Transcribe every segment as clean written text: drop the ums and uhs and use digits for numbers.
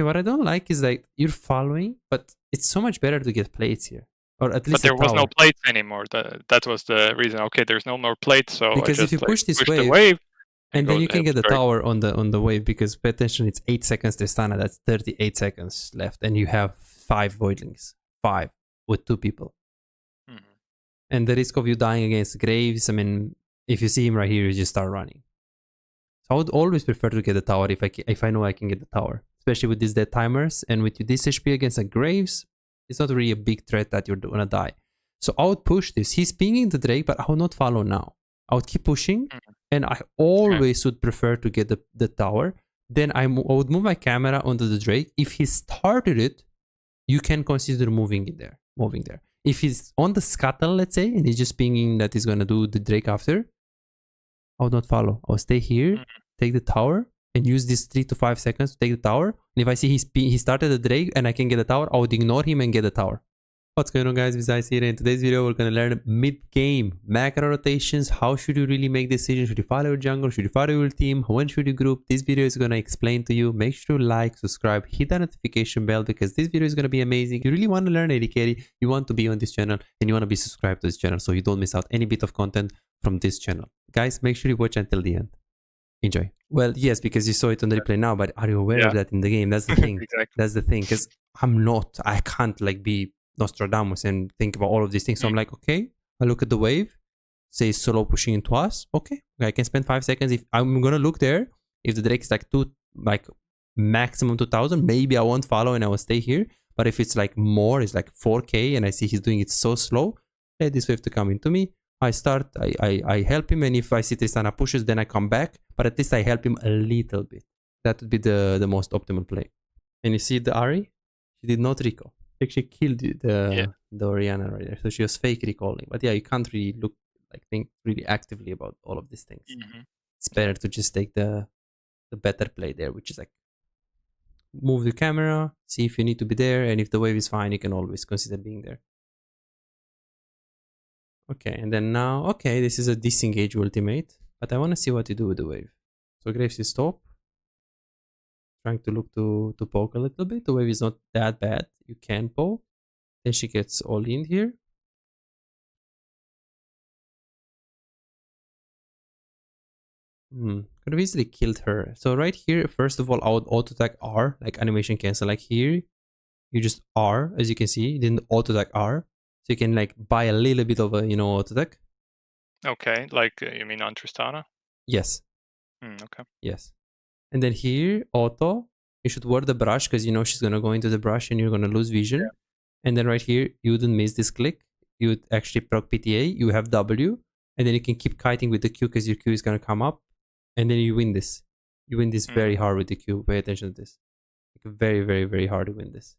what I don't like is like you're following, but it's so much better to get plates here. Or at least But there was no tower. plates anymore. That was the reason. Okay, there's no more plates, so Because I if you just push this push wave, the wave and then you can get the straight. tower on the wave, because pay attention, it's 8 seconds Tristana, that's 38 seconds left, and you have 5 voidlings. 5 with 2 people. Mm-hmm. And the risk of you dying against Graves, I mean, if you see him right here, you just start running. So I would always prefer to get the tower if I know I can get the tower. Especially with these dead timers, and with this HP against a Graves, it's not really a big threat that you're gonna die. So I would push this. He's pinging the Drake, but I would not follow now. I would keep pushing, and I always would prefer to get the tower. Then I would move my camera onto the Drake. If he started it, you can consider moving there. If he's on the scuttle, let's say, and he's just pinging that he's gonna do the Drake after, I would not follow. I'll stay here, take the tower, and use this 3 to 5 seconds to take the tower. And if I see he started the Drake and I can get the tower, I would ignore him and get the tower. What's going on, guys? This is Ice here. In today's video, we're going to learn mid-game macro rotations. How should you really make decisions? Should you follow your jungle? Should you follow your team? When should you group? This video is going to explain to you. Make sure to like, subscribe, hit that notification bell, because this video is going to be amazing. You really want to learn AD carry, you want to be on this channel, and you want to be subscribed to this channel so you don't miss out any bit of content from this channel. Guys, make sure you watch until the end. Enjoy. Well, yes, because you saw it on the replay now, but are you aware of that in the game? That's the thing. Exactly. That's the thing, because I can't like be Nostradamus and think about all of these things. So I'm like, okay, I look at the wave, say solo pushing into us. Okay, I can spend 5 seconds. If I'm gonna look there, if the Drake is like maximum 2000, maybe I won't follow and I will stay here. But if it's like more, it's like 4k, and I see he's doing it so slow, let this wave to come into me. I start, I help him, and if I see Tristana pushes, then I come back. But at least I help him a little bit. That would be the most optimal play. And you see the Ari? She did not recall. She actually killed the Orianna right there. So she was fake recalling. But yeah, you can't really think really actively about all of these things. It's better to just take the better play there, which is like move the camera, see if you need to be there, and if the wave is fine, you can always consider being there. Okay, and then now, okay, this is a disengage ultimate, but I want to see what you do with the wave. So Graves is top. Trying to look to poke a little bit. The wave is not that bad. You can poke. Then she gets all in here. Could have easily killed her. So right here, first of all, I would auto attack R, like animation cancel. Like here, you just R, as you can see, then auto attack R. So you can like buy a little bit of a, auto attack. Okay, like you mean on Tristana? Yes. Okay. Yes. And then here, auto, you should ward the brush, because you know she's going to go into the brush and you're going to lose vision. And then right here, you wouldn't miss this click. You would actually proc PTA, you have W, and then you can keep kiting with the Q, because your Q is going to come up. And then you win this. You win this very hard with the Q. Pay attention to this. Like very, very, very hard to win this.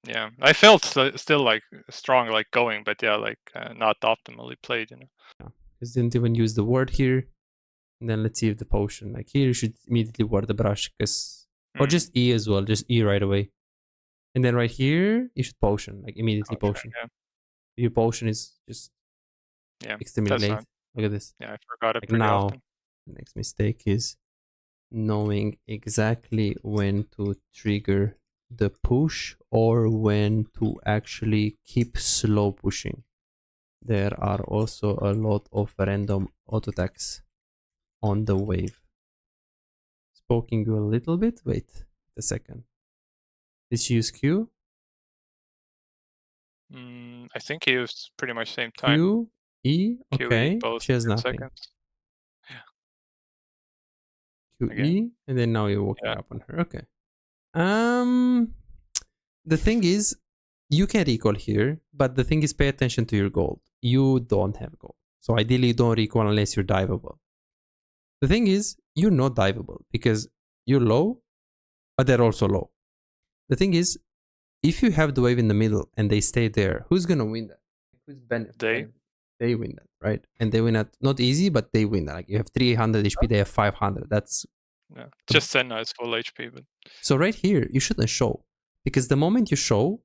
Yeah, I felt still like strong, like going, but yeah, like not optimally played, Yeah, because didn't even use the word here. And then let's see if the potion, like here, you should immediately ward the brush, because or just E as well, just E right away. And then right here, you should potion, like immediately potion. Yeah. Your potion is just extremely late. Look at this. Yeah, I forgot it like pretty now, often. The next mistake is knowing exactly when to trigger the push or when to actually keep slow pushing. There are also a lot of random auto attacks on the wave. Poking you a little bit. Wait a second. Did she use Q? I think he used pretty much same time. Q, E, okay. both she has nothing. Seconds. Q, Again. E, and then now you're walking up on her. Okay. The thing is, you can recall here, but the thing is, pay attention to your gold. You don't have gold. So ideally, you don't recall unless you're diveable. The thing is, you're not diveable because you're low, but they're also low. The thing is, if you have the wave in the middle and they stay there, who's gonna win that? Who's benefit? They win that, right? And they win that, not easy, but they win that. Like you have 300 HP, they have 500. That's just Senna is full HP. But so right here, you shouldn't show, because the moment you show,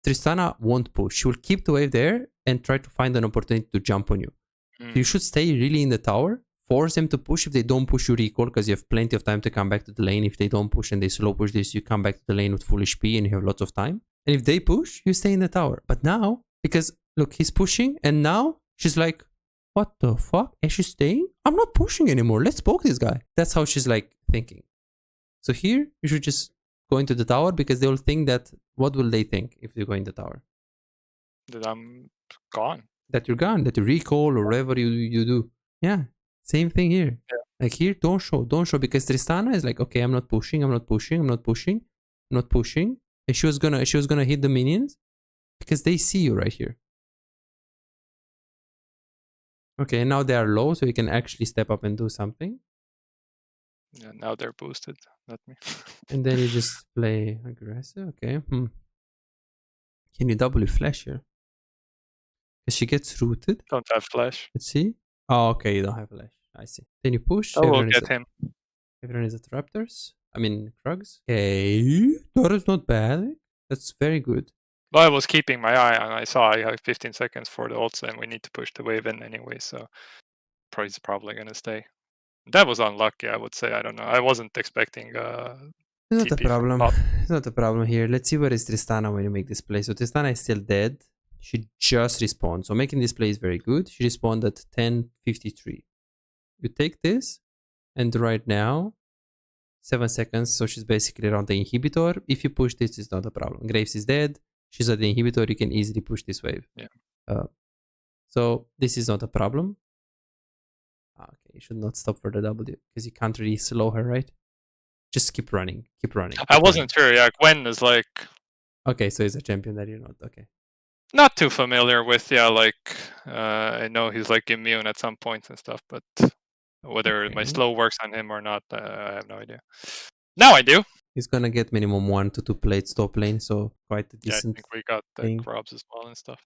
Tristana won't push. She will keep the wave there and try to find an opportunity to jump on you. So you should stay really in the tower, force them to push. If they don't push, you recall because you have plenty of time to come back to the lane. If they don't push and they slow push this, you come back to the lane with full HP and you have lots of time. And if they push, you stay in the tower. But now, because look, he's pushing and now she's like, what the fuck? And she's staying? I'm not pushing anymore. Let's poke this guy. That's how she's like thinking. So here, you should just go into the tower because they will think that, what will they think if you go in the tower? That I'm gone. That you're gone, that you recall or whatever you do. Yeah, same thing here. Yeah. Like here, don't show because Tristana is like, okay, I'm not pushing. And she was gonna hit the minions because they see you right here. Okay, now they are low, so you can actually step up and do something. Yeah, now they're boosted. Not me. And then you just play aggressive. Okay. Can you double flash here? Because she gets rooted. Don't have flash. Let's see. Oh, okay, you don't have flash. I see. Then you push. Oh, we'll get him. Everyone is at Raptors. I mean, Krugs. Okay, that is not bad. That's very good. Well, I was keeping my eye on. I saw I have 15 seconds for the ults, and we need to push the wave in anyway. So he's probably gonna stay. That was unlucky, I would say. I don't know. I wasn't expecting. It's not a problem. It's not a problem here. Let's see where is Tristana when you make this play. So Tristana is still dead. She just respawned. So making this play is very good. She respawned at 10:53. You take this, and right now, 7 seconds. So she's basically around the inhibitor. If you push this, it's not a problem. Graves is dead. She's at the inhibitor. You can easily push this wave. Yeah. So this is not a problem. Okay, you should not stop for the W because you can't really slow her, right? Just keep running. I wasn't sure. Yeah, Gwen is like. Okay, so he's a champion that you're not. Okay. Not too familiar with. Yeah, like I know he's like immune at some points and stuff, but whether my slow works on him or not, I have no idea. Now I do. He's gonna get minimum 1 to 2 plates top lane, so quite a decent. Yeah, I think we got the crabs as well and stuff.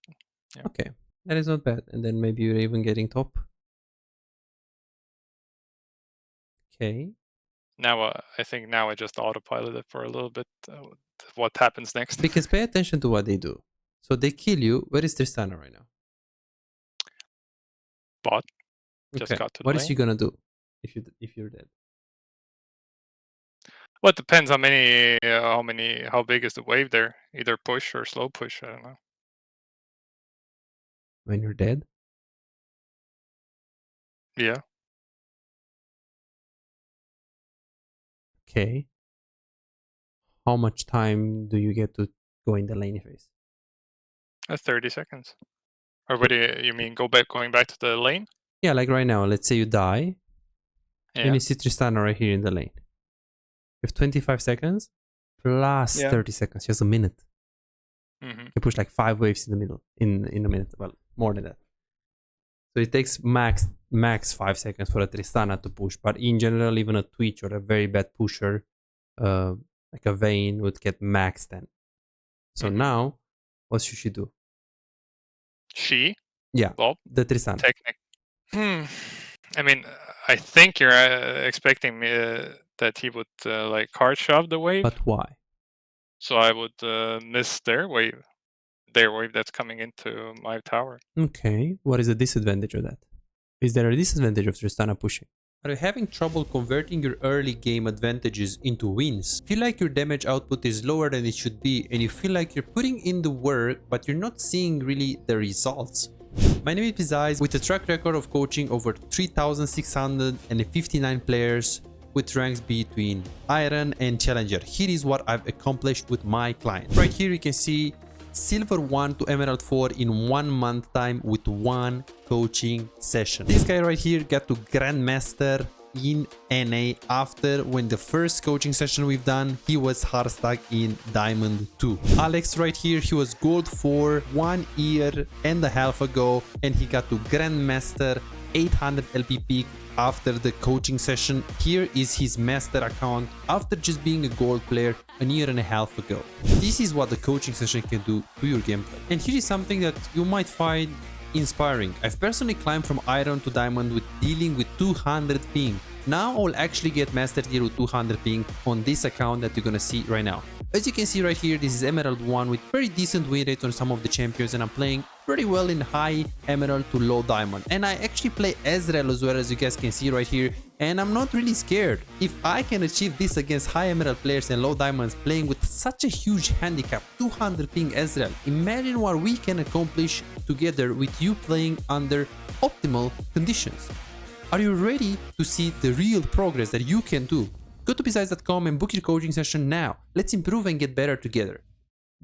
Yeah. Okay, that is not bad. And then maybe you're even getting top. Okay. Now I think I just autopilot it for a little bit. What happens next? Because pay attention to what they do. So they kill you. Where is Tristana right now? Bot. Just got to the What lane. is she gonna do if you're dead? Well, it depends how big is the wave there. Either push or slow push. I don't know. When you're dead? Yeah. Okay. How much time do you get to go in the lane phase? 30 seconds. Or what do you mean? Going back to the lane? Yeah, like right now. Let's say you die. Yeah. And you see Tristana right here in the lane. You have 25 seconds plus 30 seconds. Just a minute. You push like 5 waves in the middle. In a minute. Well, more than that. So it takes max 5 seconds for a Tristana to push. But in general, even a Twitch or a very bad pusher, like a Vayne, would get max 10. So now, what should she do? She? Yeah, well, the Tristana. I mean, I think you're expecting me that he would like hard shove the wave. But why? So I would miss their wave that's coming into my tower. Okay, what is the disadvantage of that? Is there a disadvantage of Tristana pushing? Are you having trouble converting your early game advantages into wins? Feel like your damage output is lower than it should be and you feel like you're putting in the work but you're not seeing really the results? My name is Pizais with a track record of coaching over 3,659 players with ranks between Iron and Challenger. Here is what I've accomplished with my client. Right here you can see Silver 1 to Emerald 4 in 1 month time with 1 coaching session. This guy right here got to Grandmaster in NA after when the first coaching session we've done, he was hard stuck in Diamond 2. Alex right here, he was Gold 4 1 year and a half ago and he got to Grandmaster 800 LP peak after the coaching session. Here is his master account after just being a gold player a year and a half ago. This is what the coaching session can do to your gameplay. And here is something that you might find inspiring. I've personally climbed from Iron to Diamond with dealing with 200 ping. Now I'll actually get master tier with 200 ping on this account that you're gonna see right now. As you can see right here, this is Emerald 1 with very decent win rates on some of the champions, and I'm playing pretty well in high Emerald to low Diamond. And I actually play Ezreal as well, as you guys can see right here, and I'm not really scared. If I can achieve this against high Emerald players and low Diamonds playing with such a huge handicap, 200 ping Ezreal, imagine what we can accomplish together with you playing under optimal conditions. Are you ready to see the real progress that you can do? Go to besides.com and book your coaching session now. Let's improve and get better together.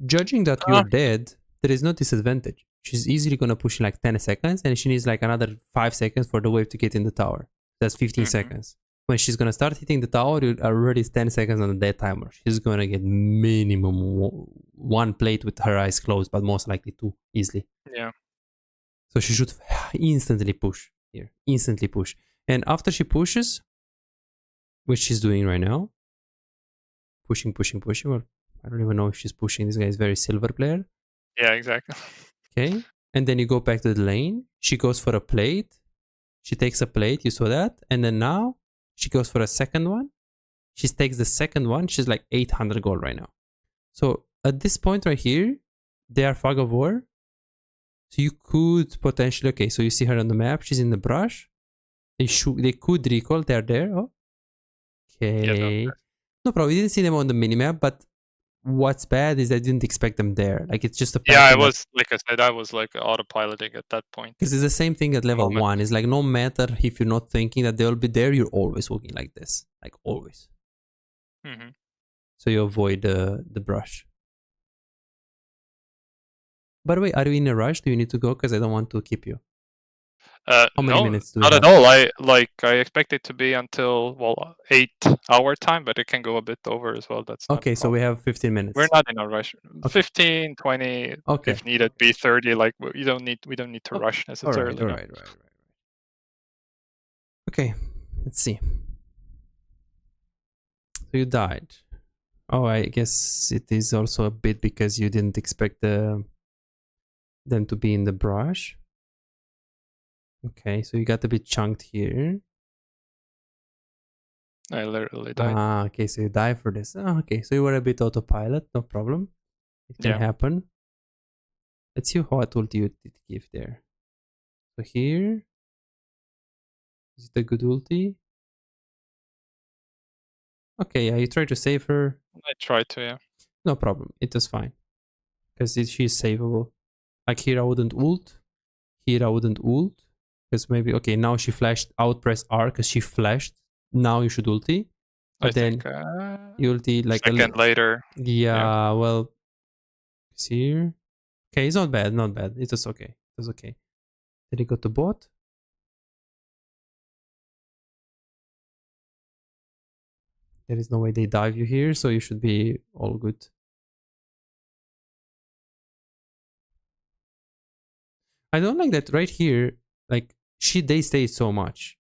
Judging that you're dead, there is no disadvantage. She's easily gonna push in like 10 seconds, and she needs like another 5 seconds for the wave to get in the tower. That's 15 seconds. When she's gonna start hitting the tower, you already 10 seconds on the dead timer. She's gonna get minimum 1 plate with her eyes closed, but most likely 2 easily. Yeah. So she should instantly push here. Instantly push. And after she pushes, which she's doing right now, pushing. Well, I don't even know if she's pushing. This guy is very silver player. Yeah, exactly. Okay. And then you go back to the lane. She goes for a plate. She takes a plate. You saw that. And then now she goes for a second one. She takes the second one. She's like 800 gold right now. So at this point right here, they are fog of war. So you could potentially, okay, so you see her on the map. She's in the brush. They could recall. They're there. Oh. Okay. No problem. We didn't see them on the minimap, but what's bad is I didn't expect them there. Like, it's just a Yeah, I was, like I said, I was like autopiloting at that point. Because it's the same thing at level 1. It's like no matter if you're not thinking that they'll be there, you're always walking like this. Like, always. So you avoid the brush. By the way, are you in a rush? Do you need to go? Because I don't want to keep you. How many minutes do we not have? at all. I expect it to be until 8-hour time, but it can go a bit over as well. That's okay. So we have 15 minutes. We're not in a rush. Okay. 15, 20, okay. if needed, be 30. Like we don't need to rush necessarily. All right. Okay, let's see. So you died. Oh, I guess it is also a bit because you didn't expect them to be in the brush. Okay, so you got a bit chunked here. I literally died. Ah, okay, so you died for this. Oh, okay, so you were a bit autopilot, no problem. It can happen. Let's see what ulti you did give there. So here, is it a good ulti? Okay, yeah, you tried to save her. I tried to, yeah. No problem, it was fine. Because she's savable. Like here I wouldn't ult. Here I wouldn't ult. Because maybe, okay, now she flashed out, press R because she flashed. Now you should ulti. But then you ulti like a second later. Yeah, well, it's here. Okay, it's not bad, It was okay. Did he go to bot? There is no way they dive you here, so you should be all good. I don't like that right here, like, they stay so much.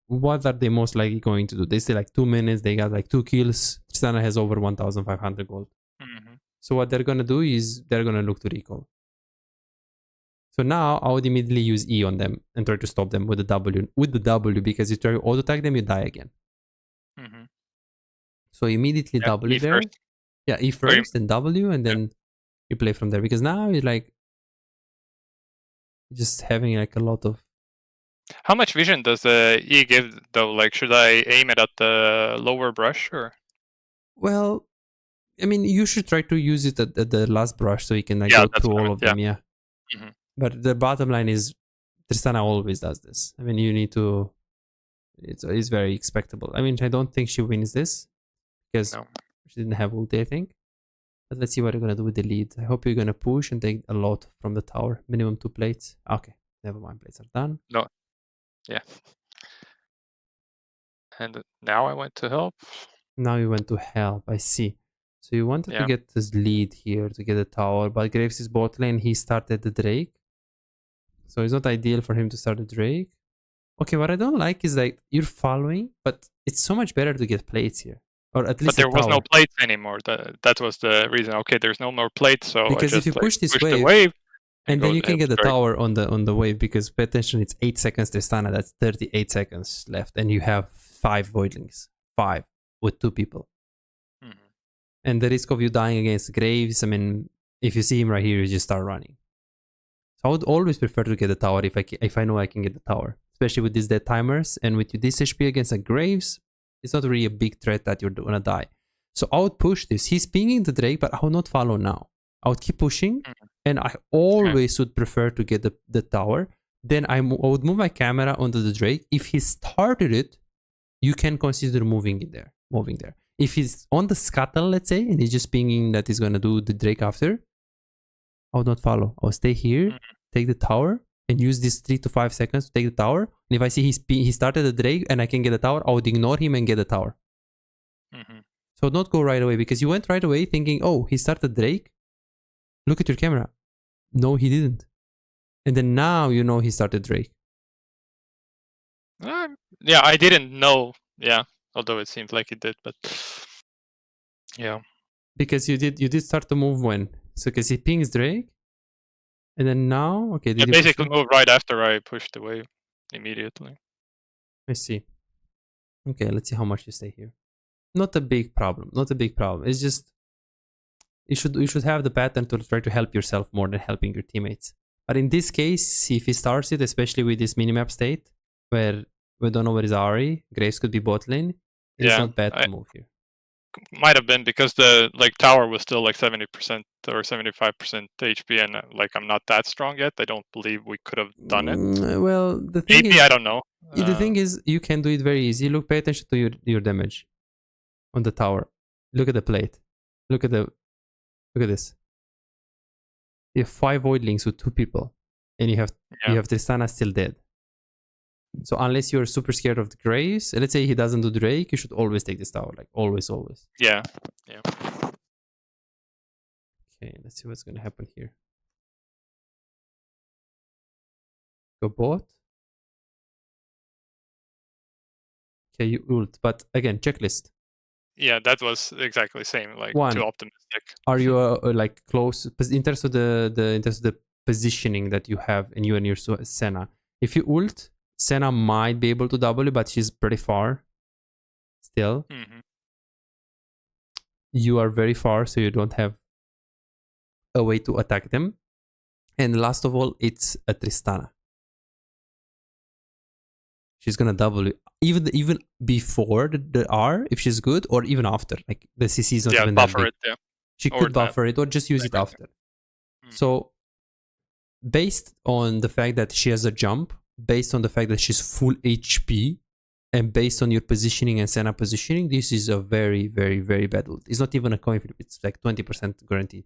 What are they most likely going to do? They stay like 2 minutes, they got like 2 kills. Tristana has over 1,500 gold. So what they're gonna do is they're gonna look to recall. So now I would immediately use E on them and try to stop them with the W. Because if you try to auto attack them, you die again. So immediately W E there. First. Yeah, E first, then W, and then you play from there. Because now you're like just having like a lot of. How much vision does the E give though? Like, should I aim it at the lower brush or? Well, I mean, you should try to use it at the last brush so you can like go through all of them. Yeah. But the bottom line is, Tristana always does this. I mean, you need to. It's very expectable. I mean, I don't think she wins this because she didn't have ulti, I think. But let's see what you're gonna do with the lead. I hope you're gonna push and take a lot from the tower. Minimum 2 plates. Okay, never mind. Plates are done. No. Yeah. And now I went to help. Now you went to help. I see. So you wanted to get this lead here to get the tower, but Graves is bot lane. He started the Drake. So it's not ideal for him to start the Drake. Okay, what I don't like is like you're following, but it's so much better to get plates here. Or at least but there was no plates anymore. That was the reason. Okay, there's no more plates, so because I just, if you push this wave and then you can get the tower on the wave, because pay attention, it's 8 seconds Tristana, that's 38 seconds left, and you have 5 voidlings. 5 with 2 people. And the risk of you dying against Graves, I mean, if you see him right here, you just start running. So I would always prefer to get the tower if I know I can get the tower, especially with these dead timers and with this HP against a Graves. It's not really a big threat that you're gonna die. So I would push this. He's pinging the Drake, but I would not follow now. I would keep pushing, and I always would prefer to get the tower. Then I would move my camera onto the Drake. If he started it, you can consider moving there. If he's on the scuttle, let's say, and he's just pinging that he's gonna do the Drake after, I would not follow. I'll stay here, take the tower, and use this 3 to 5 seconds to take the tower. And if I see he started the Drake and I can get the tower, I would ignore him and get the tower. So not go right away, because you went right away thinking, oh, he started Drake. Look at your camera. No, he didn't. And then now you know he started Drake. Yeah, I didn't know. Yeah, although it seemed like he did, but yeah. Because you did start to move when? So because he pings Drake, and then now, okay, did I he basically moved right after I pushed away immediately. I see. Okay, let's see how much you stay here. Not a big problem. Not a big problem. It's just you should have the pattern to try to help yourself more than helping your teammates. But in this case, if he starts it, especially with this minimap state, where we don't know where is Ari, Graves could be bot lane, it's not bad to move here. Might have been because the tower was still like 70% or 75% HP, and I'm not that strong yet. I don't believe we could have done it. Well, the thing maybe is, I don't know. The thing is, you can do it very easy. Look, pay attention to your damage on the tower. Look at the plate. Look at this. You have 5 void links with 2 people, and you have Tristana still dead. So unless you're super scared of the Graves, let's say he doesn't do Drake, you should always take this tower, like always. Yeah. Okay, let's see what's gonna happen here. Go bot. Okay, you ult, but again, checklist. Yeah, that was exactly the same. Like One, too optimistic. Are you like close in terms of the positioning that you have in you and your Senna? If you ult, Senna might be able to double you, but she's pretty far. Still, you are very far, so you don't have a way to attack them. And last of all, it's a Tristana. She's gonna double you even before the R if she's good, or even after. Like the CC is not even that big. She could buffer it or just use it after. So based on the fact that she has a jump, based on the fact that she's full HP, and based on your positioning and Senna positioning, this is a very, very, very bad ult. It's not even a coin flip. It's like 20% guaranteed.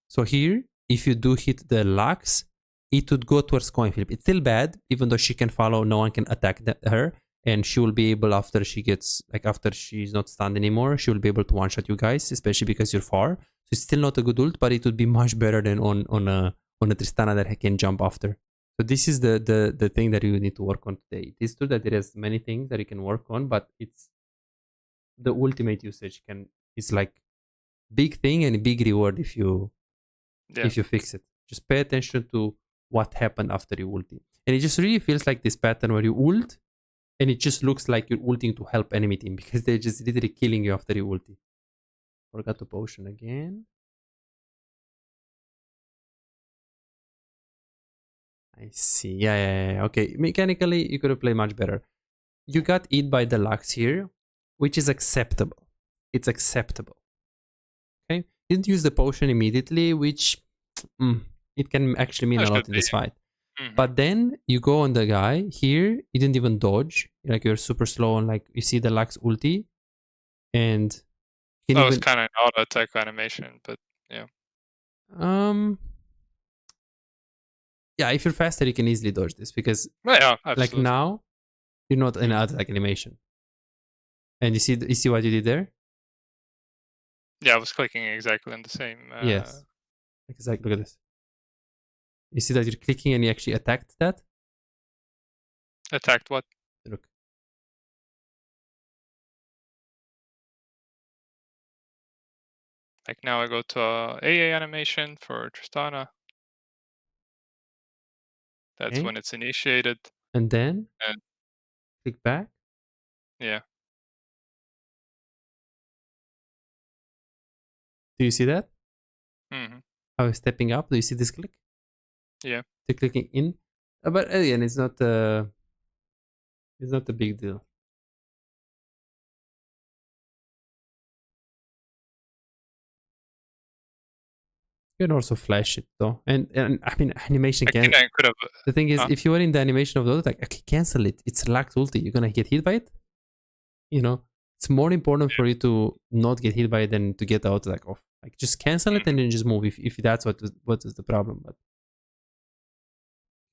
So here, if you do hit the Lux, it would go towards coin flip. It's still bad, even though she can follow, no one can attack her. And she will be able, after she's not stunned anymore, she will be able to one-shot you guys, especially because you're far. So it's still not a good ult, but it would be much better than on a Tristana that can jump after. So this is the thing that you need to work on today. It is true that there is many things that you can work on, but it's the ultimate usage is like big thing and big reward if you fix it. Just pay attention to what happened after you ulti. And it just really feels like this pattern where you ult and it just looks like you're ulting to help enemy team because they're just literally killing you after you ulti. Forgot to potion again. I see. Yeah. Okay. Mechanically, you could have played much better. You got eat by the Lux here, which is acceptable. It's acceptable. Okay. Didn't use the potion immediately, which it can actually mean a lot in this fight. But then you go on the guy here. You didn't even dodge. Like you're super slow and like you see the Lux ulti, and that was kind of an auto attack animation, but yeah. Yeah, if you're faster, you can easily dodge this because like now you're not in auto attack animation. And you see what you did there? Yeah, I was clicking exactly on the same. Yes. Exactly. Look at this. You see that you're clicking and you actually attacked that? Attacked what? Look. Like now I go to AA animation for Tristana. That's when it's initiated. And then click back. Yeah. Do you see that? Mm-hmm. How it's stepping up? Do you see this click? Yeah. The clicking in. But again, it's not a big deal. You can also flash it though, and I mean animation can. I could have. The thing is, if you are in the animation of the auto, like okay, cancel it. It's lax ulti. You're gonna get hit by it. You know, it's more important for you to not get hit by it than to get the auto off. Like just cancel it and then just move if that's what is the problem. But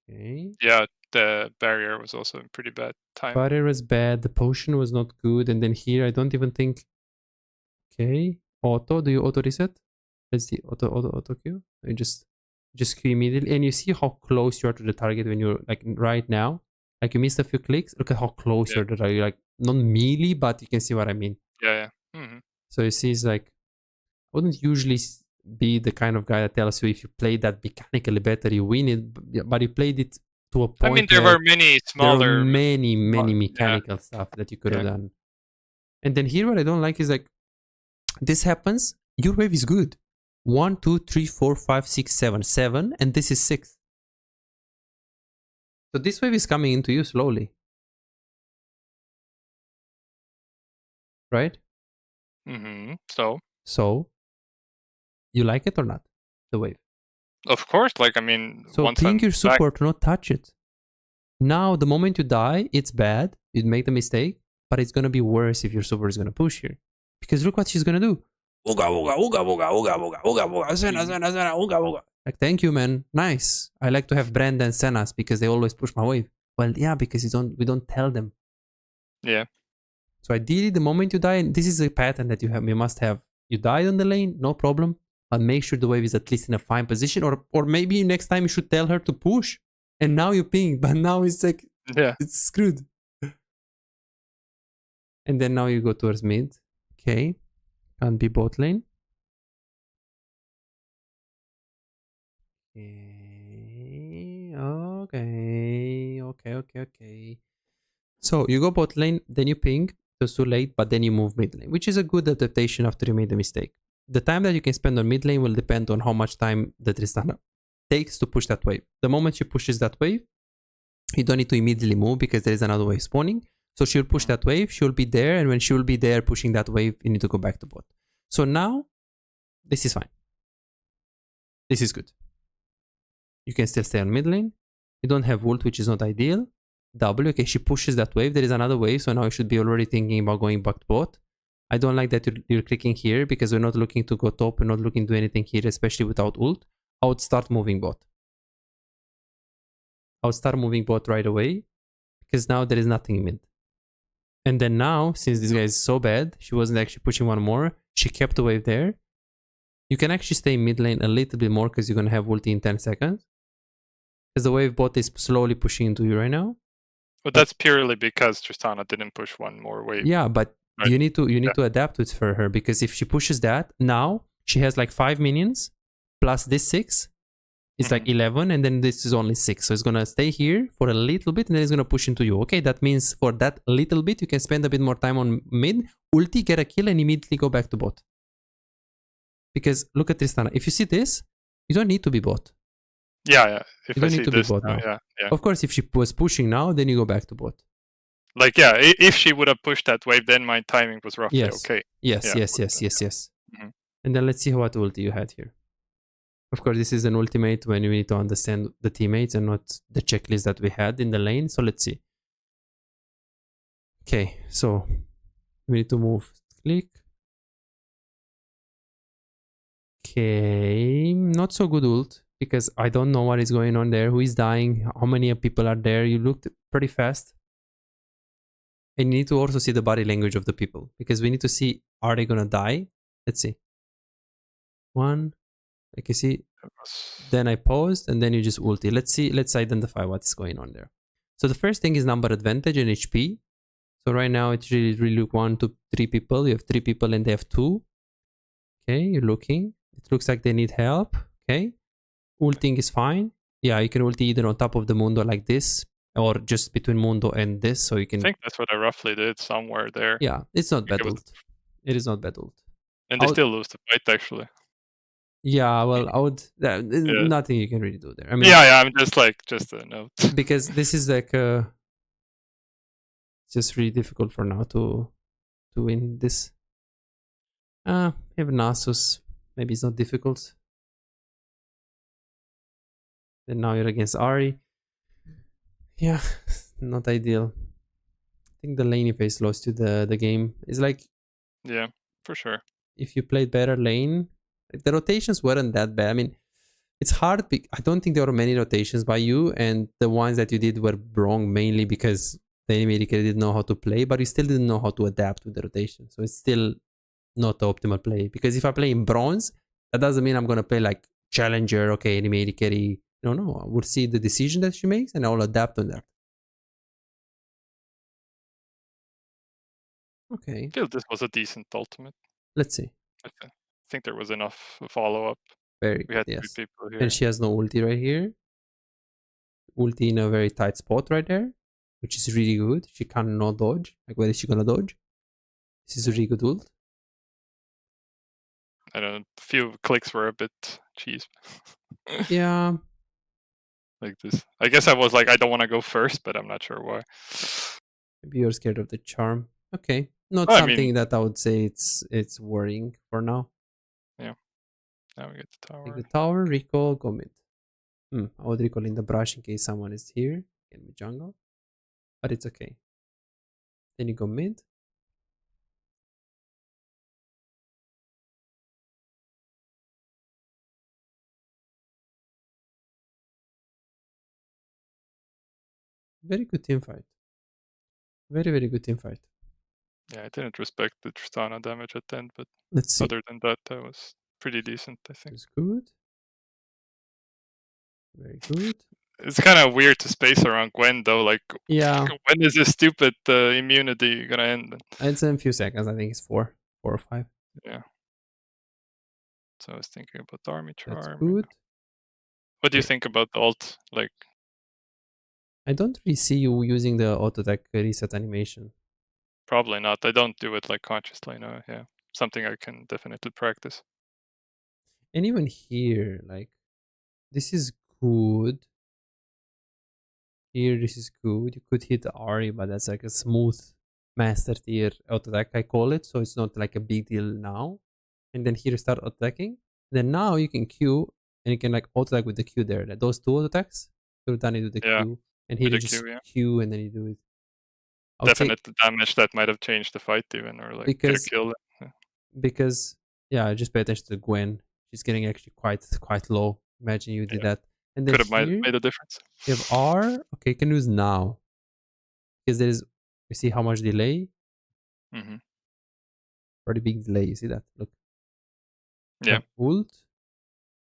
okay. Yeah, the barrier was also in pretty bad time. Barrier was bad. The potion was not good. And then here, I don't even think. Okay, auto. Do you auto reset? Let's see. Auto Q. You just Q immediately, and you see how close you are to the target when you're like right now. Like you missed a few clicks. Look at how close you're to the target. You're like not melee, but you can see what I mean. Yeah. Mm-hmm. So you see, it's like I wouldn't usually be the kind of guy that tells you if you play that mechanically better, you win it. But you played it to a point. I mean, there were many smaller, there were many mechanical stuff that you could have done. And then here, what I don't like is like this happens. Your wave is good. 1, 2, 3, 4, 5, 6, 7, 7, and this is 6. So this wave is coming into you slowly, right? Mm-hmm. So you like it or not? The wave. Of course, like I mean, so once ping I'm your support, back, not touch it. Now, the moment you die, it's bad. You make the mistake, but it's gonna be worse if your support is gonna push here. Because look what she's gonna do. Ooga, ooga, ooga, ooga, ooga, ooga, ooga, ooga, Senna, Senna, Senna, ooga, ooga. Like, thank you, man. Nice. I like to have Brand and Senna's because they always push my wave. Well, yeah, because we don't tell them. Yeah. So ideally, the moment you die, and this is a pattern that you must have. You died on the lane, no problem. But make sure the wave is at least in a fine position. Or maybe next time you should tell her to push. And now you ping, but now it's like, it's screwed. And then now you go towards mid. Okay. Can't be bot lane. Okay. So you go bot lane, then you ping. It's too late, but then you move mid lane, which is a good adaptation after you made the mistake. The time that you can spend on mid lane will depend on how much time the Tristana takes to push that wave. The moment she pushes that wave, you don't need to immediately move because there is another wave spawning. So she'll push that wave, she'll be there, and when she will be there pushing that wave, you need to go back to bot. So now, this is fine. This is good. You can still stay on mid lane. You don't have ult, which is not ideal. W, okay, she pushes that wave. There is another wave, so now you should be already thinking about going back to bot. I don't like that you're clicking here because we're not looking to go top. We're not looking to do anything here, especially without ult. I would start moving bot. I would start moving bot right away because now there is nothing in mid. And then now, since this guy is so bad, she wasn't actually pushing one more. She kept the wave there. You can actually stay mid lane a little bit more because you're going to have ulti in 10 seconds. Because the wave bot is slowly pushing into you right now. But that's purely because Tristana didn't push one more wave. Yeah, but you need to adapt it for her because if she pushes that, now she has like 5 minions plus this 6. It's like 11 and then this is only 6. So it's going to stay here for a little bit and then it's going to push into you. Okay, that means for that little bit, you can spend a bit more time on mid, ulti, get a kill and immediately go back to bot. Because look at Tristana. If you see this, you don't need to be bot. Yeah. If you don't need to be bot now. Yeah. Of course, if she was pushing now, then you go back to bot. Like, if she would have pushed that wave, then my timing was roughly okay. Yes. And then let's see what ulti you had here. Of course, this is an ultimate when you need to understand the teammates and not the checklist that we had in the lane. So let's see. Okay, so we need to move. Click. Okay, not so good ult because I don't know what is going on there. Who is dying? How many people are there? You looked pretty fast. And you need to also see the body language of the people because we need to see, are they gonna die? Let's see. 1, like you see, then I paused and then you just ulti. Let's identify what's going on there. So the first thing is number advantage and HP. So right now it's really look 1, 2, 3 people. You have 3 people and they have 2. Okay, you're looking. It looks like they need help. Okay, ulting is fine. Yeah, you can ulti either on top of the Mundo like this or just between Mundo and this, so you can. I think that's what I roughly did somewhere there. Yeah, it's not bad ult. It is not bad ult. And they still lose the fight actually. Yeah, well, I would. Nothing you can really do there. I mean, yeah, I'm just a note. because this is like it's just really difficult for now to win this. You have Nasus. Maybe it's not difficult. Then now you're against Ari. Yeah, not ideal. I think the lane phase lost you the game. It's like, Yeah, for sure. if you played better lane, the rotations weren't that bad. I mean, it's hard. I don't think there were many rotations by you, and the ones that you did were wrong mainly because the enemy didn't know how to play, but you still didn't know how to adapt to the rotation. So it's still not the optimal play. Because if I play in bronze, that doesn't mean I'm gonna play like challenger. Okay, enemy carry. No, I will see the decision that she makes, and I will adapt on that. Okay. I feel this was a decent ultimate. Let's see. I think there was enough follow up. Very We good. had Yes. 3 people here. And she has no ulti right here. Ulti in a very tight spot right there, which is really good. She cannot dodge. Like, where is she gonna dodge? This is a really good ult. I don't know, a few clicks were a bit cheese. Yeah. Like this. I guess I was like, I don't want to go first, but I'm not sure why. Maybe you're scared of the charm. Okay. Not Well, I something mean, that I would say it's worrying for now. yeah. Now we get the tower. Take the tower, recall, go mid. I would recall in the brush in case someone is here. Can be jungle. But it's okay. Then you go mid. Very good team fight. Very, very good team fight. Yeah, I didn't respect the Tristana damage at the end, but Let's see. other than that, that was pretty decent, I think. It's good. Very good. It's kind of weird to space around Gwen, though. Like, Yeah. when is this stupid immunity gonna end? It's in a few seconds. I think it's 4 or 5. Yeah. So I was thinking about the army charm. That's good. What do you think about the ult? Like, I don't really see you using the auto attack reset animation. probably not. I don't do it like consciously. No, yeah, something I can definitely practice. And even here, like, this is good. Here, this is good. You could hit Ari, but that's like a smooth master tier auto attack, I call it. So it's not like a big deal now. And then here, start attacking. Then now you can Q, and you can like auto attack with the Q there. Like those 2 auto attacks, you're done it with the Q. And here you just Q, and then you do it. Definite damage that might have changed the fight even, or like get a kill. Because yeah, just pay attention to Gwen. She's getting actually quite low. Imagine you did that. And then could have made a difference. You have R. Okay, you can use now. Because there is, you see how much delay? Mm-hmm. Pretty big delay. You see that? Look. Yeah. Ult.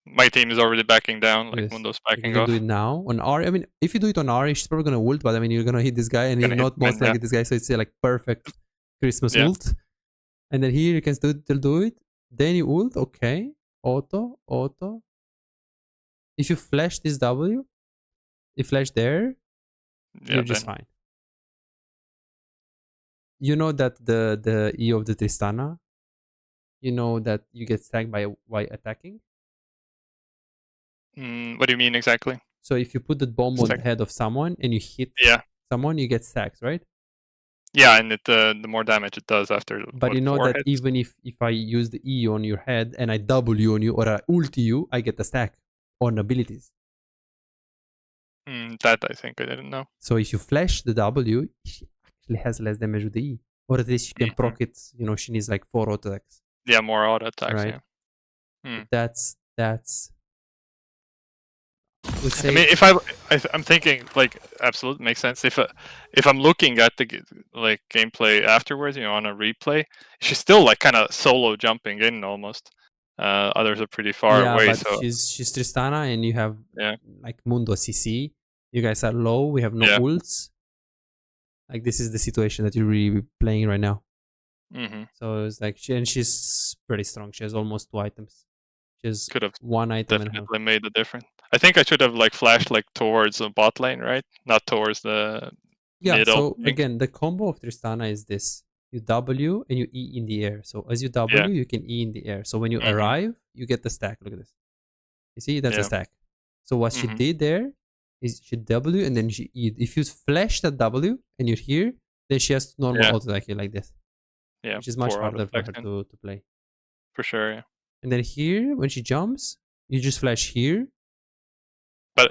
My team is already backing down, like yes. Mundo's backing off. You can off. do it now on R. I mean, if you do it on R, she's probably gonna ult, but I mean, you're gonna hit this guy, and he's not most likely this guy, so it's like perfect Christmas ult. And then here you can still do it. Then you ult. Okay. Auto. If you flash this W, you flash there, you're just fine. You know that the E of the Tristana, you know that you get stacked by attacking? What do you mean exactly? So if you put the bomb on the head of someone and you hit someone, you get stacked, right? Yeah, and the more damage it does after. But you know that even if I use the E on your head and I W on you or I ulti you, I get the stack on abilities. That I think I didn't know. So if you flash the W, she actually has less damage with the E. Or at least she can proc it. You know, she needs like 4 auto attacks. Yeah, more auto attacks. Right. Yeah. That's. I mean, if I'm thinking like absolutely makes sense. If I'm looking at the like gameplay afterwards, you know, on a replay, she's still like kind of solo jumping in almost. Others are pretty far away. But so she's Tristana, and you have like Mundo CC. You guys are low. We have no ults. Like this is the situation that you're really playing right now. Mm-hmm. So it's like she's pretty strong. She has almost 2 items. She has could have 1 item definitely made a difference. I think I should have like flashed like towards the bot lane, right? Not towards the mid. So again, the combo of Tristana is this: you W and you E in the air. So as you W, you can E in the air. So when you arrive, you get the stack. Look at this. You see, that's a stack. So what she did there is she W and then she E. If you flash that W and you're here, then she has normal auto attack you like this. Yeah, which is much harder for her to play. For sure, yeah. And then here, when she jumps, you just flash here. But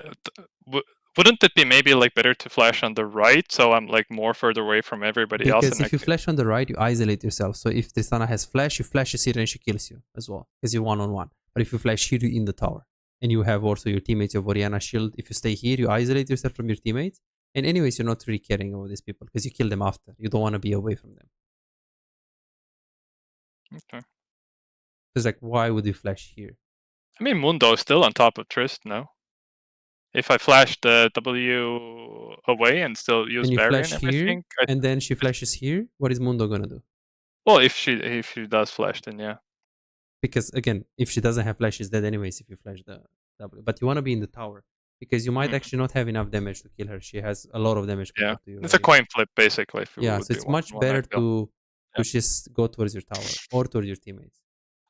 wouldn't it be maybe like better to flash on the right, so I'm like more further away from everybody else? Because if you flash on the right, you isolate yourself. So if Tristana has flash, you flash here and she kills you as well, because you're 1-on-1. But if you flash here, you're in the tower. And you have also your teammates, your Orianna shield. If you stay here, you isolate yourself from your teammates. And anyways, you're not really caring about these people, because you kill them after. You don't want to be away from them. Okay. It's like, why would you flash here? I mean, Mundo is still on top of Trist, no? If I flash the W away and still use Barry and everything, here, and then she flashes here, what is Mundo gonna do? Well, if she does flash, then yeah. Because again, if she doesn't have flash, she's dead anyways if you flash the W. But you want to be in the tower, because you might actually not have enough damage to kill her. She has a lot of damage compared to you. It's a coin flip, basically. Yeah, so it's much better to just go towards your tower or towards your teammates.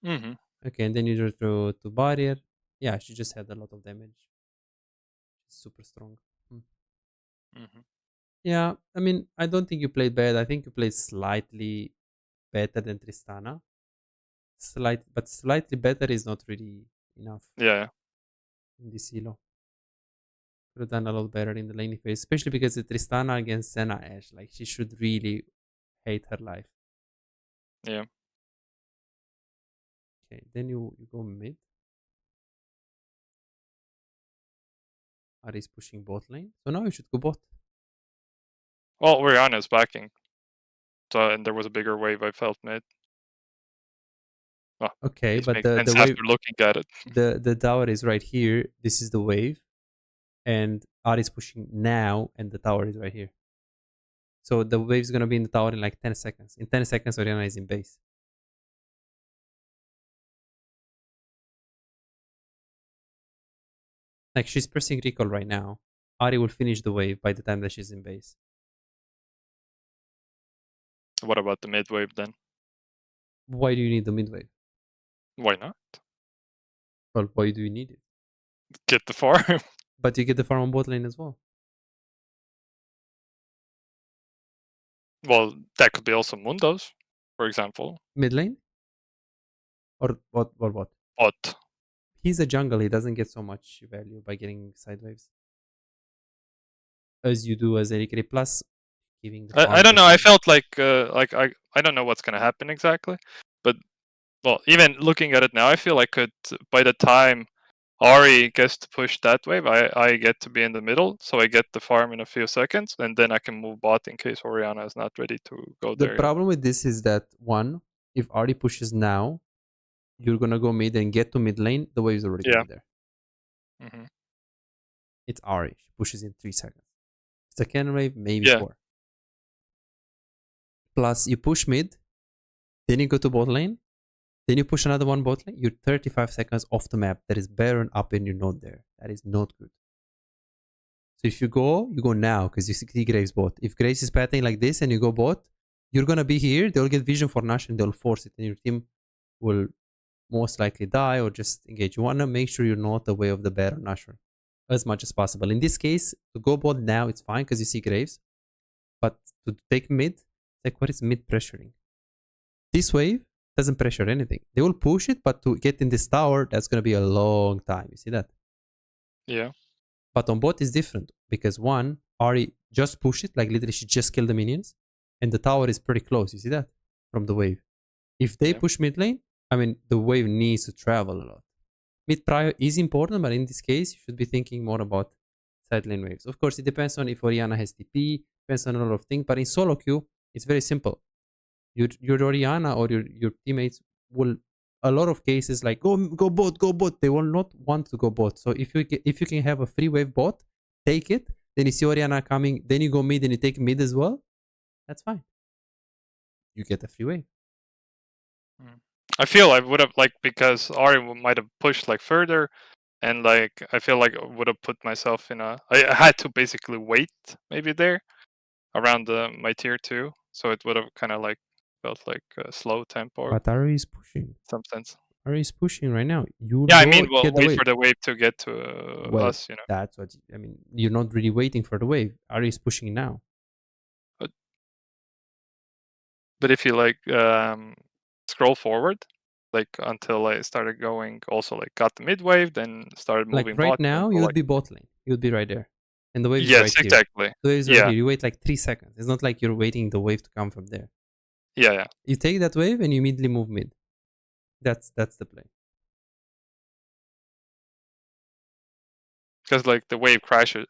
Okay, and then you go to barrier. Yeah, she just had a lot of damage. She's super strong. Yeah, I mean, I don't think you played bad. I think you played slightly better than Tristana. But slightly better is not really enough. Yeah. In this elo. Could have done a lot better in the laning phase, especially because it's Tristana against Senna Ashe. Like, she should really hate her life. Yeah. Okay, then you go mid. Ahri's pushing bot lane. So now you should go bot. Well, Orianna's backing. So, and there was a bigger wave, I felt, mid. Oh, okay, but the wave, after looking at it. The tower is right here. This is the wave. And Ahri's pushing now, and the tower is right here. So the wave is going to be in the tower in like 10 seconds. In 10 seconds, Orianna is in base. Like, she's pressing recall right now. Ahri will finish the wave by the time that she's in base. What about the mid wave then? Why do you need the mid wave? Why not? Well, why do you need it? Get the farm. But you get the farm on bot lane as well. Well, that could be also Mundo's, for example. Mid lane? Or what? Bot. He's a jungle. He doesn't get so much value by getting side waves. As you do as a carry. Plus, giving the I don't know. I felt like I don't know what's going to happen exactly. But, well, even looking at it now, I feel like by the time Ahri gets to push that wave, I get to be in the middle, so I get the farm in a few seconds, and then I can move bot in case Orianna is not ready to go there. The problem with this is that, one, if Ahri pushes now, you're gonna go mid and get to mid lane, the wave's already gonna be there. It's Ahri. She pushes in 3 seconds. Second wave, maybe 4. Plus, you push mid, then you go to bot lane, then you push another one bot lane, you're 35 seconds off the map. That is Baron up and you're not there. That is not good. So if you go now, because you see Graves bot. If Graves is patting like this and you go bot, you're gonna be here, they'll get vision for Nash and they'll force it, and your team will most likely die or just engage. You wanna make sure you're not away of the Baron Nashor as much as possible. In this case, to go bot now, it's fine because you see Graves. But to take mid, like, what is mid pressuring? This wave doesn't pressure anything. They will push it, but to get in this tower, that's going to be a long time. You see that? Yeah. But on bot is different because, one, Ahri just pushed it, like literally she just killed the minions, and the tower is pretty close. You see that? From the wave. If they push mid lane, I mean, the wave needs to travel a lot. Mid prior is important, but in this case, you should be thinking more about side lane waves. Of course, it depends on if Orianna has TP, depends on a lot of things, but in solo queue, it's very simple. Your Orianna or your teammates will, a lot of cases, like go bot. They will not want to go bot. So if you can have a free wave bot, take it. Then you see Orianna coming. Then you go mid and you take mid as well. That's fine. You get a free wave. I feel I would have, like, because Ahri might have pushed like further, and like I feel like I would have put myself in I had to basically wait maybe there around my tier 2, so it would have kind of like felt like slow tempo. But Ari is pushing. In some sense. Ari is pushing right now. You Yeah, I go mean, we'll get the wait wave. for the wave to get to Well, us, you know. that's what I mean. You're not really waiting for the wave. Ari is pushing now. But if you like scroll forward, like until I started going, also like got the mid wave, then started moving Like right bot. now, you would be bot lane. You would be right there, and the wave is Yes, right here. exactly. The wave is Yeah. right here. You wait like 3 seconds. It's not like you're waiting the wave to come from there. Yeah, yeah. You take that wave and you immediately move mid. That's the play. Because like the wave crashes,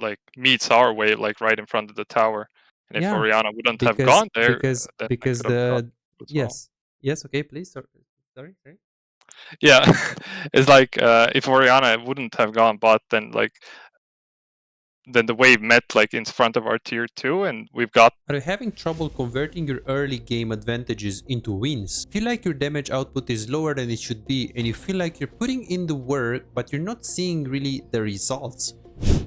like meets our wave like right in front of the tower, and if Yeah, Orianna wouldn't have gone there, because then because I could have the gotten it as well. yes okay please sorry. Yeah, it's like if Orianna wouldn't have gone bot, then like then the wave met like in front of our tier 2, and we've got. Are you having trouble converting your early game advantages into wins? Feel like your damage output is lower than it should be and you feel like you're putting in the work but you're not seeing really the results?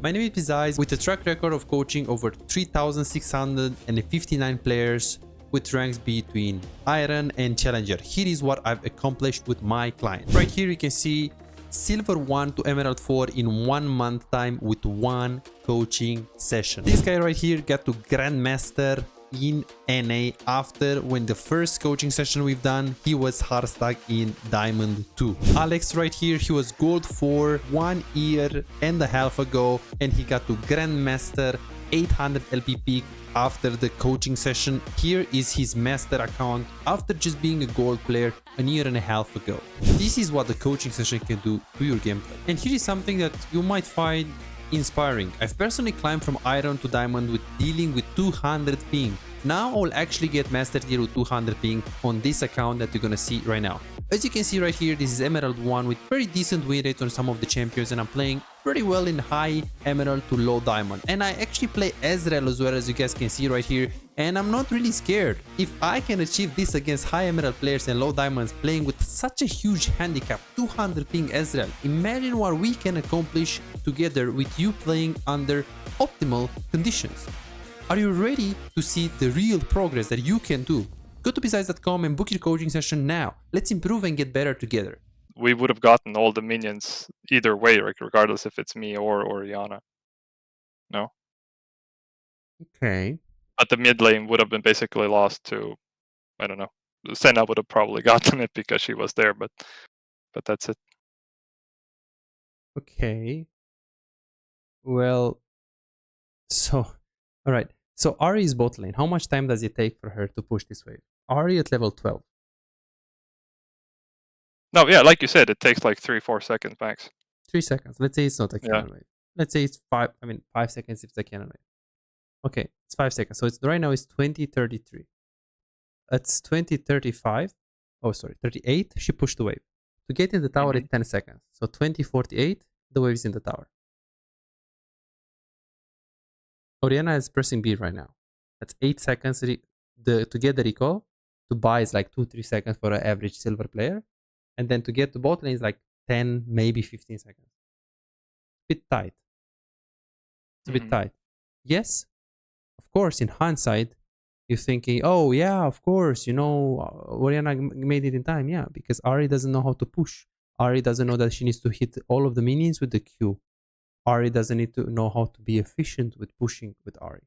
My name is Pizais, with a track record of coaching over 3,659 players with ranks between Iron and Challenger. Here is what I've accomplished with my client. Right here you can see Silver 1 to Emerald 4 in 1 month time with 1 coaching session. This guy right here got to Grandmaster in NA after when the first coaching session we've done, he was hard stuck in Diamond 2. Alex right here, he was Gold 4 1 year and a half ago and he got to Grandmaster 800 LP peak after the coaching session. Here is his master account after just being a gold player a year and a half ago. This is what the coaching session can do to your gameplay. And here is something that you might find inspiring. I've personally climbed from Iron to Diamond with dealing with 200 ping. Now I'll actually get Master Tier with 200 ping on this account that you're gonna see right now. As you can see right here, this is Emerald 1 with very decent win rates on some of the champions, and I'm playing pretty well in high Emerald to low Diamond. And I actually play Ezreal as well, as you guys can see right here, and I'm not really scared. If I can achieve this against high Emerald players and low Diamonds playing with such a huge handicap, 200 ping Ezreal, imagine what we can accomplish together with you playing under optimal conditions. Are you ready to see the real progress that you can do? Go to pizais.com and book your coaching session now. Let's improve and get better together. We would have gotten all the minions either way, like regardless if it's me or Orianna. No? Okay. But the mid lane would have been basically lost to, I don't know. Senna would have probably gotten it because she was there, but that's it. Okay. Well, so, alright. So Ari is bot lane. How much time does it take for her to push this wave? Ari at level 12. No, yeah, like you said, it takes like 3-4 seconds max. 3 seconds. Let's say it's not a cannon wave. Let's say it's 5 seconds if it's a cannon wave. Okay, it's 5 seconds. So it's right now it's 20:33. It's 20:35. Oh, sorry, 38. She pushed the wave. To get in the tower, it's 10 seconds. So 20:48, the wave is in the tower. Orianna is pressing B right now. That's 8 seconds to get the recall. To buy is like 2-3 seconds for an average silver player. And then to get to bot lane is like 10, maybe 15 seconds. It's a bit tight. It's a bit tight. Yes, of course, in hindsight, you're thinking, oh yeah, of course, you know, Orianna made it in time. Yeah, because Ari doesn't know how to push. Ari doesn't know that she needs to hit all of the minions with the Q. Ari doesn't need to know how to be efficient with pushing with Ari.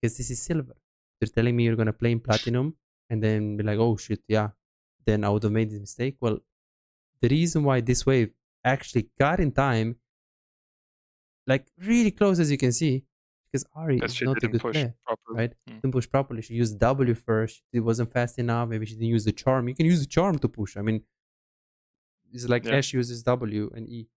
Because this is silver. You're telling me you're going to play in platinum and then be like, oh shit, yeah, then I would have made this mistake. Well, the reason why this wave actually got in time, like really close as you can see, because Ari is not a good player, right? Didn't push properly. She used W first. It wasn't fast enough. Maybe she didn't use the charm. You can use the charm to push. I mean, it's like Ashe uses W and E.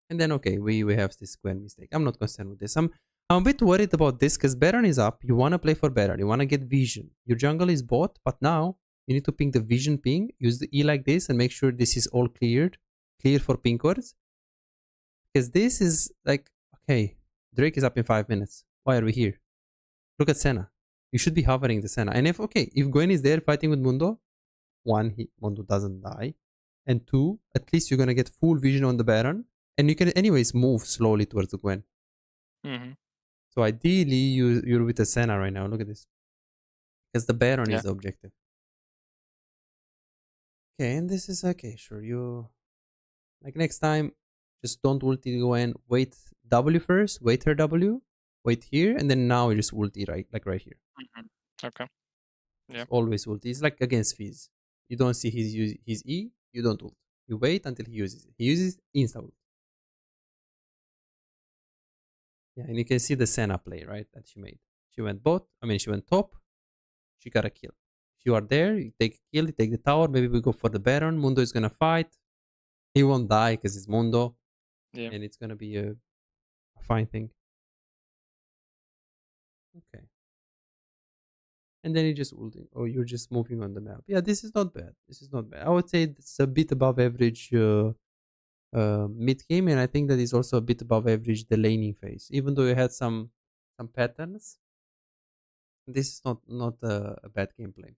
And then, okay, we have this Gwen mistake. I'm not concerned with this. I'm a bit worried about this because Baron is up. You want to play for Baron. You want to get vision. Your jungle is bot, but now you need to ping the vision ping. Use the E like this and make sure this is all cleared. Clear for ping codes. Because this is like, okay, Drake is up in 5 minutes. Why are we here? Look at Senna. You should be hovering the Senna. And if Gwen is there fighting with Mundo, 1, Mundo doesn't die. And 2, at least you're going to get full vision on the Baron. And you can anyways move slowly towards the Gwen. So ideally, you're with the Senna right now. Look at this. because the Baron is the objective. Okay, and this is okay. Sure, you like next time, just don't ulti Gwen. Wait W first. Wait her W. Wait here, and then now you just ulti right here. Okay. Yeah. It's always ulti. It's like against Fizz. You don't see his E. You don't ult. You wait until he uses it. He uses insta ult. Yeah, and you can see the Senna play, right, that she made. She went bot. I mean, she went top. She got a kill. If you are there, you take a kill, you take the tower. Maybe we go for the Baron. Mundo is gonna fight. He won't die because it's Mundo. Yeah. And it's gonna be a fine thing. Okay. And then you just ulting, or you're just moving on the map. Yeah, this is not bad. This is not bad. I would say it's a bit above average mid game, and I think that is also a bit above average the laning phase. Even though you had some patterns, this is not a bad gameplay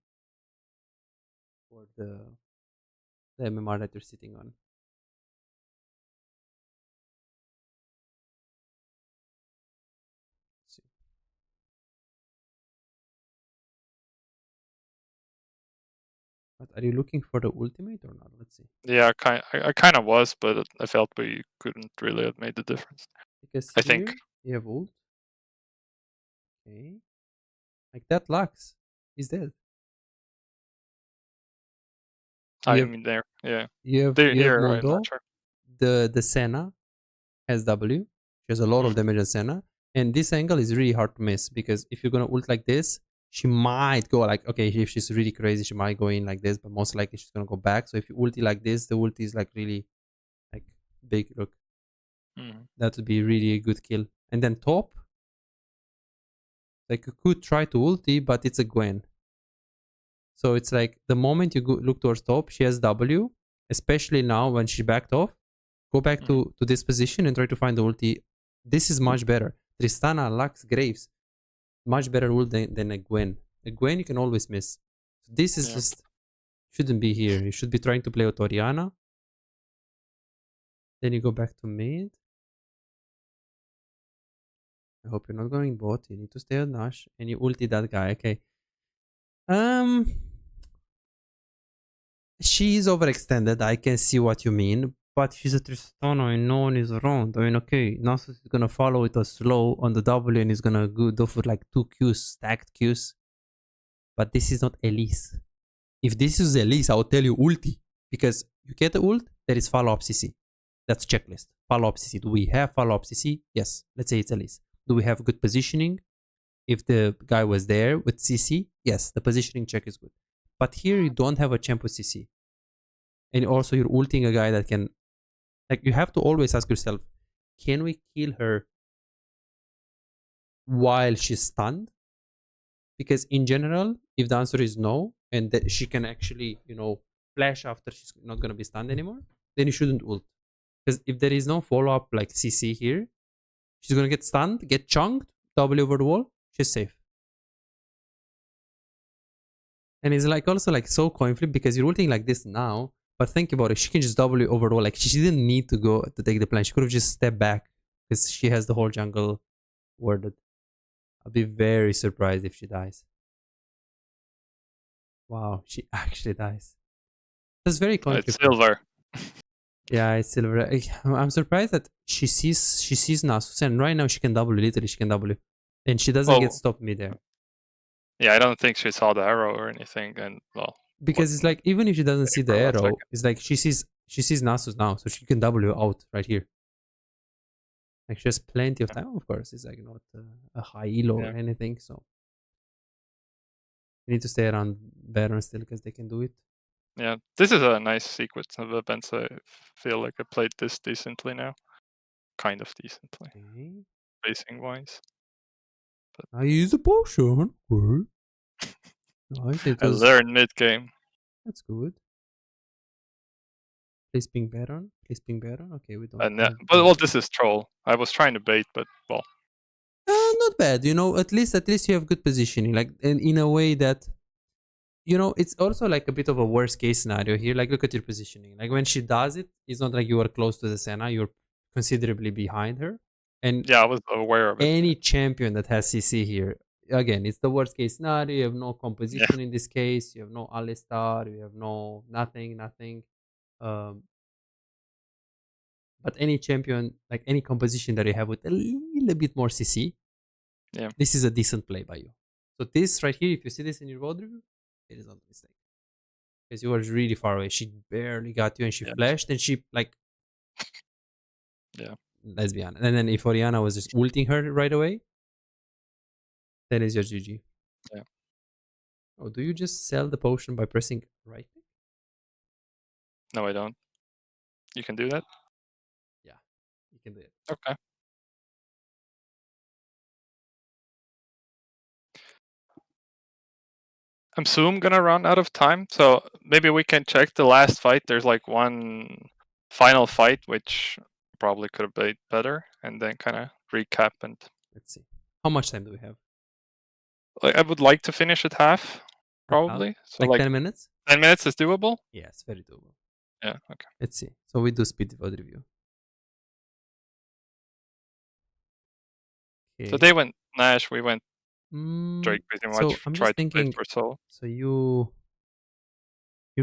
for the MMR that you're sitting on. But are you looking for the ultimate or not? Let's see. Yeah, I kind of was, but I felt we couldn't really have made the difference. Because I here think you have ult. Okay. Like that Lux is dead. I mean there, yeah. You have Here, I'm Mundo. not sure. The Senna has W. She has a lot of damage on Senna. And this angle is really hard to miss because if you're gonna ult like this, she might go like, okay, if she's really crazy, she might go in like this, but most likely she's gonna go back. So if you ulti like this, the ulti is like really like big. Look, that would be really a good kill. And then top, like you could try to ulti, but it's a Gwen. So it's like the moment you look towards top, she has W, especially now when she backed off. Go back to this position and try to find the ulti. This is much better. Tristana, Lux, Graves, much better ult than a Gwen. A Gwen you can always miss. This is just shouldn't be here. You should be trying to play with Oriana. Then you go back to mid. I hope you're not going bot. You need to stay on Nash and you ulti that guy. Okay. She is overextended. I can see what you mean. But she's a Tristana and no one is around. I mean, okay, Nasus is gonna follow it a slow on the W and is gonna go for like 2 Qs, stacked Qs. But this is not Elise. If this is Elise, I will tell you ulti. Because you get the ult, there is follow-up CC. That's checklist. Follow-up CC. Do we have follow-up CC? Yes. Let's say it's Elise. Do we have good positioning? If the guy was there with CC, yes, the positioning check is good. But here you don't have a champ with CC. And also you're ulting a guy that can... Like, you have to always ask yourself, can we kill her while she's stunned? Because in general, if the answer is no, and that she can actually, you know, flash after she's not going to be stunned anymore, then you shouldn't ult. Because if there is no follow-up like CC here, she's going to get stunned, get chunked, W over the wall, she's safe. And it's like also like so coin flip because you're ulting like this now, but think about it, she can just W over the wall. Like she didn't need to go to take the plan. She could have just stepped back because she has the whole jungle worded. I'll be very surprised if she dies. Wow, she actually dies. That's very coin flip. It's silver. Yeah, it's silver. I'm surprised that she sees Nasus, and right now she can W, literally she can W. And she doesn't get stopped mid-air. Yeah, I don't think she saw the arrow or anything, and well. Because it's like even if she doesn't see the arrow, it's like she sees Nasus now, so she can W out right here. Like she has plenty of time, of course. It's like not a high elo or anything, so you need to stay around Baron still because they can do it. Yeah, this is a nice sequence of events. I feel like I played this decently now. Kind of decently. Okay. Racing wise. But I use a potion. Nice. I learned mid-game. That's good. Please ping Baron. Please ping Baron. Okay, we don't. And but well, this is troll. I was trying to bait, but well. Not bad. You know, at least you have good positioning. Like in a way that, you know, it's also like a bit of a worst case scenario here. Like look at your positioning. Like when she does it, it's not like you are close to the Senna. You're considerably behind her. And yeah, I was aware of it. Any champion that has CC here, again, it's the worst case scenario. You have no composition in this case. You have no Alistar. You have no nothing. But any champion, like any composition that you have with a little bit more CC, this is a decent play by you. So this right here, if you see this in your VOD review, it is not a mistake. Because you were really far away. She barely got you and she flashed and she like... Yeah. Let's be honest. And then if Oriana was just ulting her right away, then it's your GG. Yeah. Oh, do you just sell the potion by pressing right click? No, I don't. You can do that? Yeah, you can do it. Okay. I'm soon gonna run out of time, so maybe we can check the last fight. There's like one final fight which probably could have played better, and then kind of recap and... Let's see. How much time do we have? I would like to finish at half, probably. So like 10 minutes? 10 minutes is doable? Yes, very doable. Yeah, okay. Let's see. So we do speed VOD review. Okay. So they went Nash, we went Drake pretty much. So I'm just thinking, for Soul. So you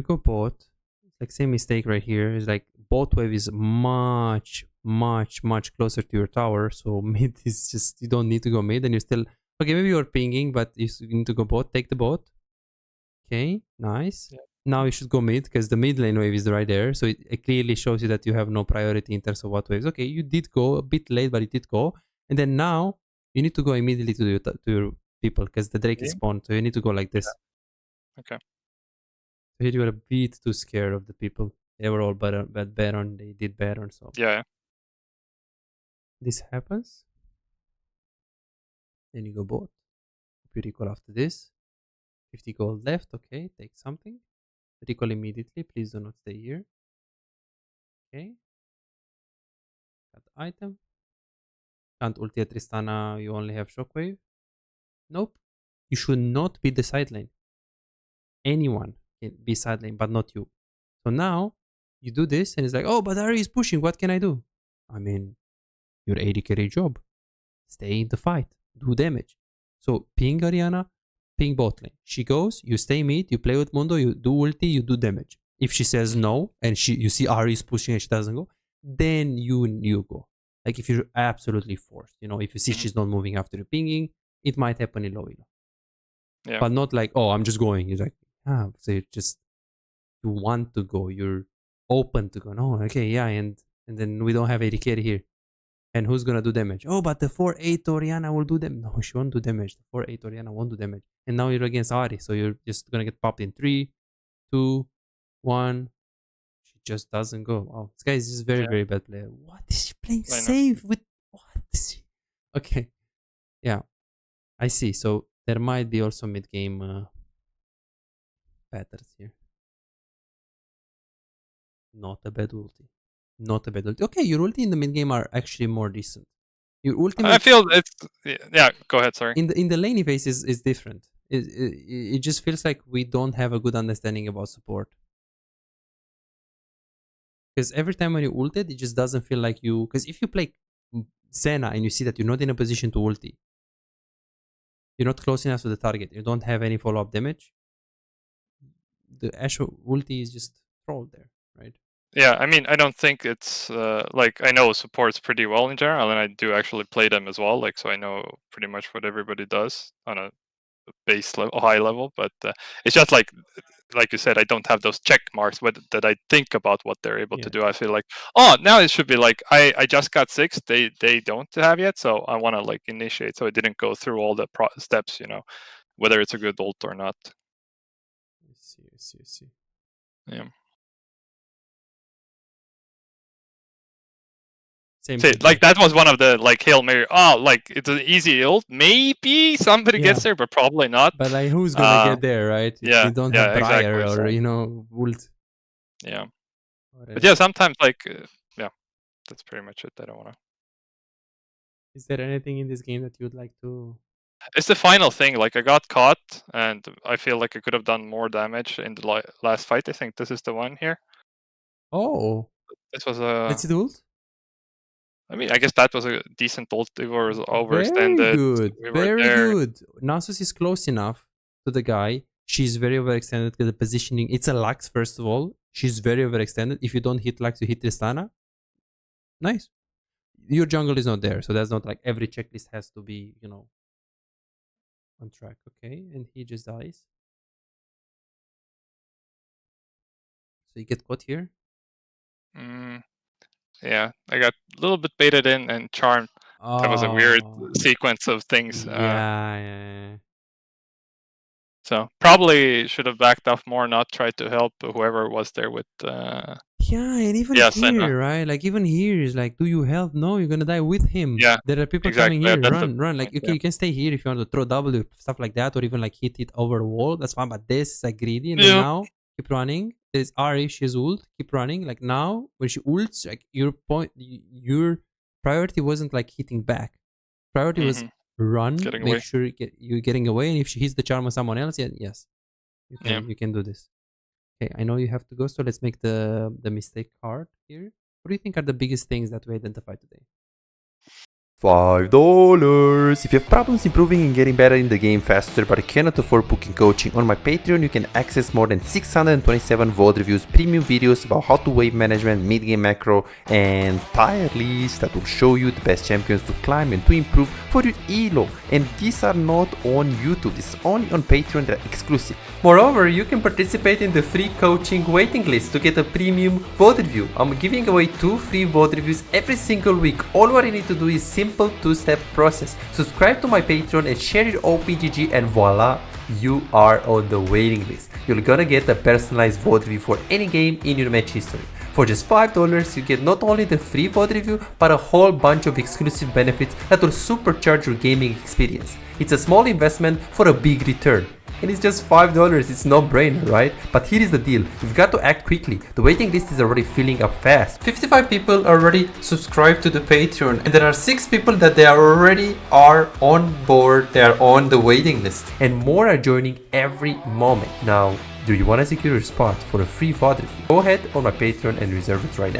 go bot. It's like same mistake right here. It's like bot wave is much closer to your tower. So mid is just, you don't need to go mid and you're still... Okay, maybe you're pinging, but you need to go bot. Take the bot. Okay, nice. Yeah. Now you should go mid because the mid lane wave is right there. So it clearly shows you that you have no priority in terms of what waves. Okay, you did go a bit late, but you did go. And then now you need to go immediately to your people because the Drake is spawned. So you need to go like this. Yeah. Okay. So here you are a bit too scared of the people. They were all bad Baron. They did Baron. So yeah. This happens. Then you go bot. You recall after this. 50 gold left. Okay, take something. Recall immediately. Please do not stay here. Okay. Got the item. Can't ulti at Tristana. You only have shockwave. Nope. You should not be the side lane. Anyone can be side lane, but not you. So now you do this and it's like, oh, but Ari is pushing. What can I do? I mean, your AD carry job. Stay in the fight. Do damage. So ping Ariana, ping bot lane. She goes, you stay mid, you play with Mundo, you do ulti, you do damage. If she says no and you see Ari is pushing and she doesn't go, then you go. Like if you're absolutely forced, if you see she's not moving after the pinging, it might happen in low elo. Yeah. But not like, oh, I'm just going. It's like, so you want to go, you're open to go. No, okay, yeah, and then we don't have AD carry here. And who's gonna do damage? Oh, but the 4-8 Oriana will do damage. No, she won't do damage. The 4-8 Oriana won't do damage. And now you're against Ari, so you're just gonna get popped in 3, 2, 1. She just doesn't go. Oh, this guy is just very bad player. What is she playing safe with? What is she? Okay, yeah, I see. So there might be also mid-game patterns here. Not a bad ulti. Not a bad ulti. Okay, your ulti in the mid game are actually more decent. Your ultimate... I feel it's... Yeah, go ahead, sorry. In the laning phase is different. It just feels like we don't have a good understanding about support. Because every time when you ulted, it just doesn't feel like you... Because if you play Senna and you see that you're not in a position to ulti, you're not close enough to the target, you don't have any follow-up damage, the Ashe ulti is just trolled there, right? Yeah, I mean, I don't think it's like, I know supports pretty well in general, and I do actually play them as well. Like, so I know pretty much what everybody does on a base level, high level. But it's just like you said, I don't have those check marks that I think about what they're able to do. I feel like, oh, now it should be like I just got 6. They don't have yet, so I want to like initiate. So I didn't go through all the steps, whether it's a good ult or not. I see. Yeah. Same like that was one of the like Hail Mary. Oh, like it's an easy ult. Maybe somebody gets there, but probably not. But like, who's gonna get there, right? Yeah, you don't have Briar exactly, or ult. Yeah, but yeah, sometimes like yeah, that's pretty much it. I don't wanna. Is there anything in this game that you'd like to? It's the final thing. Like I got caught, and I feel like I could have done more damage in the last fight. I think this is the one here. Oh, this was a. Let's see the ult. I mean, I guess that was a decent ult. It was overextended. Very good. We were Very there. good. Nasus is close enough to the guy. She's very overextended because the positioning. It's a Lux, first of all. She's very overextended. If you don't hit Lux, you hit Tristana. Nice. Your jungle is not there, so that's not like every checklist has to be, you know, on track. Okay, and he just dies. So you get caught here. Yeah, I got a little bit baited in and charmed. That was a weird sequence of things. Yeah. So probably should have backed off more, not tried to help whoever was there with. Yeah, and even here, right? Like even here is like, do you help? No, you're gonna die with him. Yeah, there are people exactly. coming here. Yeah, run. Like okay, you can stay here if you want to throw W, stuff like that, or even like hit it over the wall. That's fine. But this is like greedy. And then now keep running. There's Ari, she's ult. Keep running. Like now when she ults, like your priority wasn't like hitting back. Priority was run. Make sure you're getting away. And if she hits the charm on someone else, yes, you can do this. Okay, I know you have to go, so let's make the mistake card here. What do you think are the biggest things that we identified today? $5. If you have problems improving and getting better in the game faster but cannot afford booking coaching, on my Patreon you can access more than 627 VOD reviews, premium videos about how to wave management, mid-game macro, and tier lists that will show you the best champions to climb and to improve for your elo. And these are not on YouTube, this is only on Patreon, they're exclusive. Moreover, you can participate in the free coaching waiting list to get a premium VOD review. I'm giving away 2 free VOD reviews every single week. All what you need to do is simple 2-step process. Subscribe to my Patreon and share your OPGG and voila, you are on the waiting list. You're gonna get a personalized VOD review for any game in your match history. For just $5, you get not only the free VOD review, but a whole bunch of exclusive benefits that will supercharge your gaming experience. It's a small investment for a big return. And it's just $5, it's no brainer, right? But here is the deal, you've got to act quickly. The waiting list is already filling up fast. 55 people already subscribed to the Patreon, and there are 6 people that they already are on board, they are on the waiting list. And more are joining every moment. Now, do you want to secure your spot for a free VOD review? Go ahead on my Patreon and reserve it right now.